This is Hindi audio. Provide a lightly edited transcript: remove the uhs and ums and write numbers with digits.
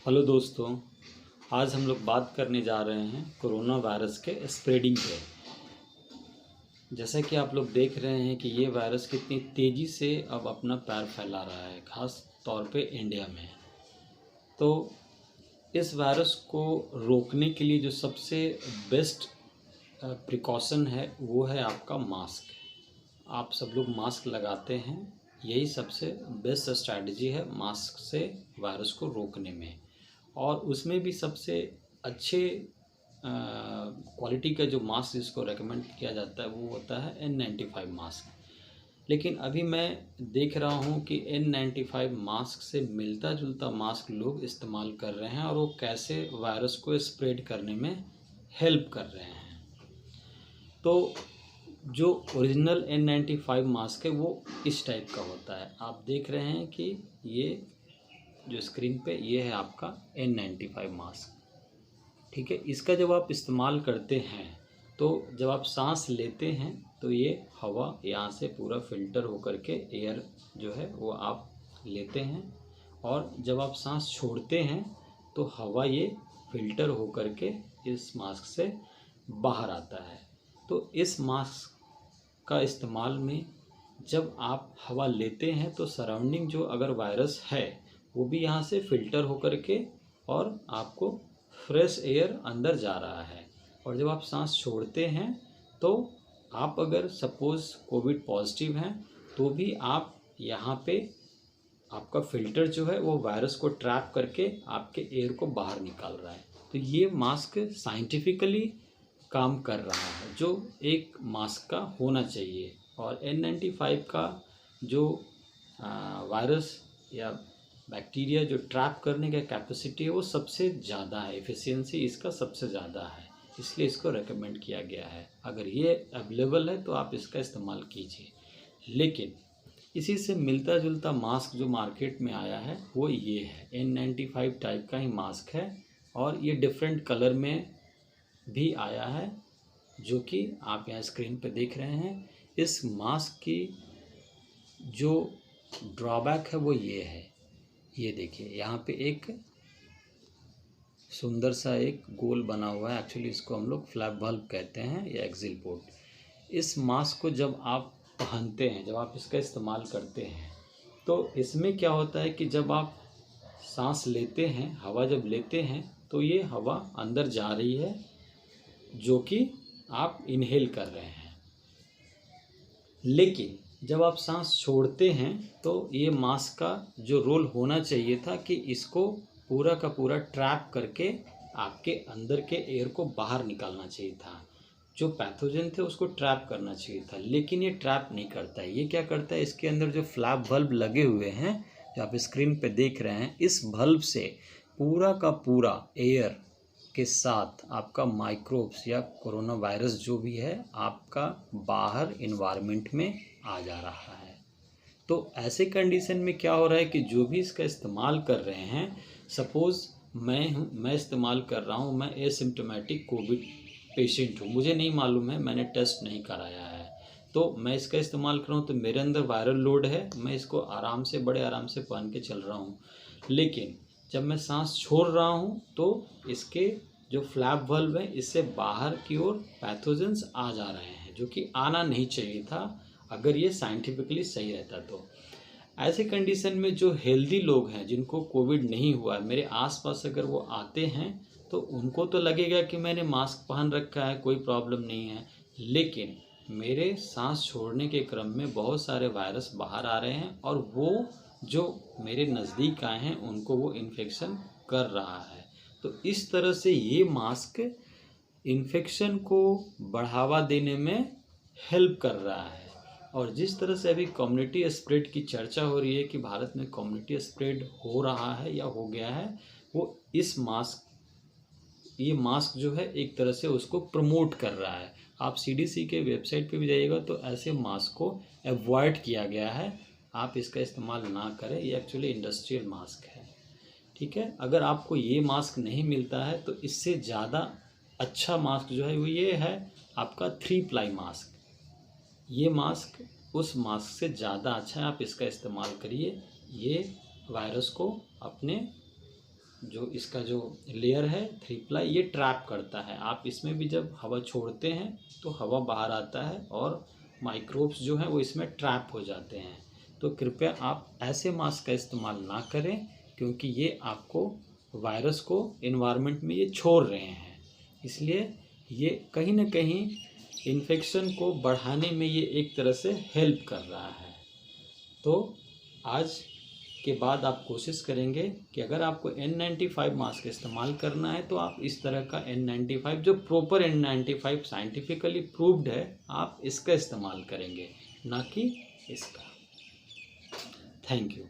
हेलो दोस्तों, आज हम लोग बात करने जा रहे हैं कोरोना वायरस के स्प्रेडिंग पे। जैसा कि आप लोग देख रहे हैं कि ये वायरस कितनी तेज़ी से अब अपना पैर फैला रहा है, ख़ास तौर पे इंडिया में। तो इस वायरस को रोकने के लिए जो सबसे बेस्ट प्रिकॉशन है वो है आपका मास्क। आप सब लोग मास्क लगाते हैं, यही सबसे बेस्ट स्ट्रैटेजी है मास्क से वायरस को रोकने में। और उसमें भी सबसे अच्छे क्वालिटी का जो मास्क जिसको रेकमेंड किया जाता है वो होता है N95 मास्क। लेकिन अभी मैं देख रहा हूँ कि N95 मास्क से मिलता जुलता मास्क लोग इस्तेमाल कर रहे हैं और वो कैसे वायरस को स्प्रेड करने में हेल्प कर रहे हैं। तो जो ओरिजिनल N95 मास्क है वो इस टाइप का होता है। आप देख रहे हैं कि ये जो स्क्रीन पे ये है आपका N95 मास्क, ठीक है। इसका जब आप इस्तेमाल करते हैं तो जब आप सांस लेते हैं तो ये हवा यहाँ से पूरा फिल्टर होकर के एयर जो है वो आप लेते हैं, और जब आप सांस छोड़ते हैं तो हवा ये फिल्टर होकर के इस मास्क से बाहर आता है। तो इस मास्क का इस्तेमाल में जब आप हवा लेते हैं तो सराउंडिंग जो अगर वायरस है वो भी यहाँ से फ़िल्टर होकर के और आपको फ्रेश एयर अंदर जा रहा है। और जब आप सांस छोड़ते हैं तो आप अगर सपोज़ कोविड पॉजिटिव हैं तो भी आप यहाँ पे आपका फ़िल्टर जो है वो वायरस को ट्रैप करके आपके एयर को बाहर निकाल रहा है। तो ये मास्क साइंटिफिकली काम कर रहा है जो एक मास्क का होना चाहिए। और N95 का जो वायरस या बैक्टीरिया जो ट्रैप करने का कैपेसिटी है वो सबसे ज़्यादा है, एफिशिएंसी इसका सबसे ज़्यादा है, इसलिए इसको रेकमेंड किया गया है। अगर ये अवेलेबल है तो आप इसका इस्तेमाल कीजिए। लेकिन इसी से मिलता जुलता मास्क जो मार्केट में आया है वो ये है, N95 टाइप का ही मास्क है, और ये डिफरेंट कलर में भी आया है जो कि आप यहाँ स्क्रीन पर देख रहे हैं। इस मास्क की जो ड्रॉबैक है वो ये है, ये देखिए यहाँ पे एक सुंदर सा एक गोल बना हुआ है, एक्चुअली इसको हम लोग फ्लैप बल्ब कहते हैं या एक्सिल पोर्ट। इस मास्क को जब आप पहनते हैं, जब आप इसका इस्तेमाल करते हैं तो इसमें क्या होता है कि जब आप सांस लेते हैं, हवा जब लेते हैं तो ये हवा अंदर जा रही है जो कि आप इनहेल कर रहे हैं। लेकिन जब आप सांस छोड़ते हैं तो ये मास्क का जो रोल होना चाहिए था कि इसको पूरा का पूरा ट्रैप करके आपके अंदर के एयर को बाहर निकालना चाहिए था, जो पैथोजन थे उसको ट्रैप करना चाहिए था। लेकिन ये ट्रैप नहीं करता है। ये क्या करता है, इसके अंदर जो फ्लैप बल्ब लगे हुए हैं जो आप स्क्रीन पे देख रहे हैं, इस बल्ब से पूरा का पूरा एयर के साथ आपका माइक्रोब्स या कोरोना वायरस जो भी है आपका बाहर इन्वायरमेंट में आ जा रहा है। तो ऐसे कंडीशन में क्या हो रहा है कि जो भी इसका इस्तेमाल कर रहे हैं, सपोज़ मैं इस्तेमाल कर रहा हूँ, मैं एसिम्प्टोमेटिक कोविड पेशेंट हूँ, मुझे नहीं मालूम है, मैंने टेस्ट नहीं कराया है, तो मैं इसका इस्तेमाल कर रहा हूँ तो मेरे अंदर वायरल लोड है, मैं इसको आराम से बड़े आराम से पहन के चल रहा हूँ। लेकिन जब मैं सांस छोड़ रहा हूँ तो इसके जो फ्लैप बल्ब है इससे बाहर की ओर पैथोजेंस आ जा रहे हैं जो कि आना नहीं चाहिए था अगर ये साइंटिफिकली सही रहता। तो ऐसे कंडीशन में जो हेल्दी लोग हैं जिनको कोविड नहीं हुआ है, मेरे आसपास अगर वो आते हैं तो उनको तो लगेगा कि मैंने मास्क पहन रखा है, कोई प्रॉब्लम नहीं है। लेकिन मेरे सांस छोड़ने के क्रम में बहुत सारे वायरस बाहर आ रहे हैं और वो जो मेरे नज़दीक आए हैं उनको वो इन्फेक्शन कर रहा है। तो इस तरह से ये मास्क इन्फेक्शन को बढ़ावा देने में हेल्प कर रहा है। और जिस तरह से अभी कम्युनिटी स्प्रेड की चर्चा हो रही है कि भारत में कम्युनिटी स्प्रेड हो रहा है या हो गया है, वो ये मास्क जो है एक तरह से उसको प्रमोट कर रहा है। आप CDC के वेबसाइट पे भी जाइएगा तो ऐसे मास्क को अवॉइड किया गया है, आप इसका इस्तेमाल ना करें। ये एक्चुअली इंडस्ट्रियल मास्क है, ठीक है। अगर आपको ये मास्क नहीं मिलता है तो इससे ज़्यादा अच्छा मास्क जो है वो ये है आपका 3 प्लाई मास्क। ये मास्क उस मास्क से ज़्यादा अच्छा है, आप इसका इस्तेमाल करिए। ये वायरस को अपने जो इसका जो लेयर है 3 प्लाई, ये ट्रैप करता है। आप इसमें भी जब हवा छोड़ते हैं तो हवा बाहर आता है और माइक्रोब्स जो हैं वो इसमें ट्रैप हो जाते हैं। तो कृपया आप ऐसे मास्क का इस्तेमाल ना करें, क्योंकि ये आपको वायरस को एनवायरनमेंट में ये छोड़ रहे हैं। इसलिए ये कहीं ना कहीं इन्फेक्शन को बढ़ाने में ये एक तरह से हेल्प कर रहा है। तो आज के बाद आप कोशिश करेंगे कि अगर आपको N95 मास्क इस्तेमाल करना है तो आप इस तरह का N95 जो प्रॉपर N95 साइंटिफिकली प्रूव्ड है, आप इसका इस्तेमाल करेंगे, ना कि इसका। Thank you.